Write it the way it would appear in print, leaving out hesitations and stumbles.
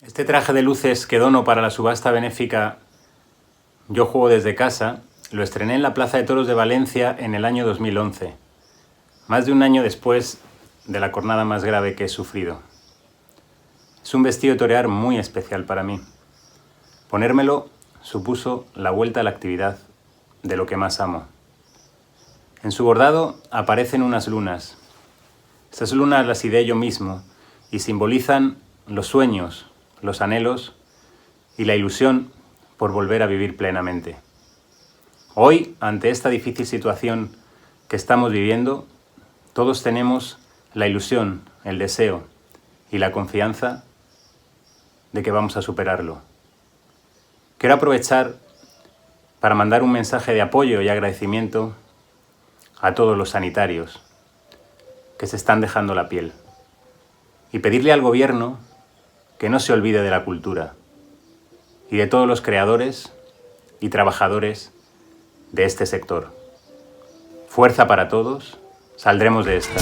Este traje de luces que dono para la subasta benéfica Yo Juego Desde Casa lo estrené en la Plaza de Toros de Valencia en el año 2011, más de un año después de la cornada más grave que he sufrido. Es un vestido de torear muy especial para mí. Ponérmelo supuso la vuelta a la actividad de lo que más amo. En su bordado aparecen unas lunas. Estas lunas las ideé yo mismo y simbolizan los sueños, los anhelos y la ilusión por volver a vivir plenamente. Hoy, ante esta difícil situación que estamos viviendo, todos tenemos la ilusión, el deseo y la confianza de que vamos a superarlo. Quiero aprovechar para mandar un mensaje de apoyo y agradecimiento a todos los sanitarios que se están dejando la piel y pedirle al gobierno que no se olvide de la cultura y de todos los creadores y trabajadores de este sector. Fuerza para todos, saldremos de esta.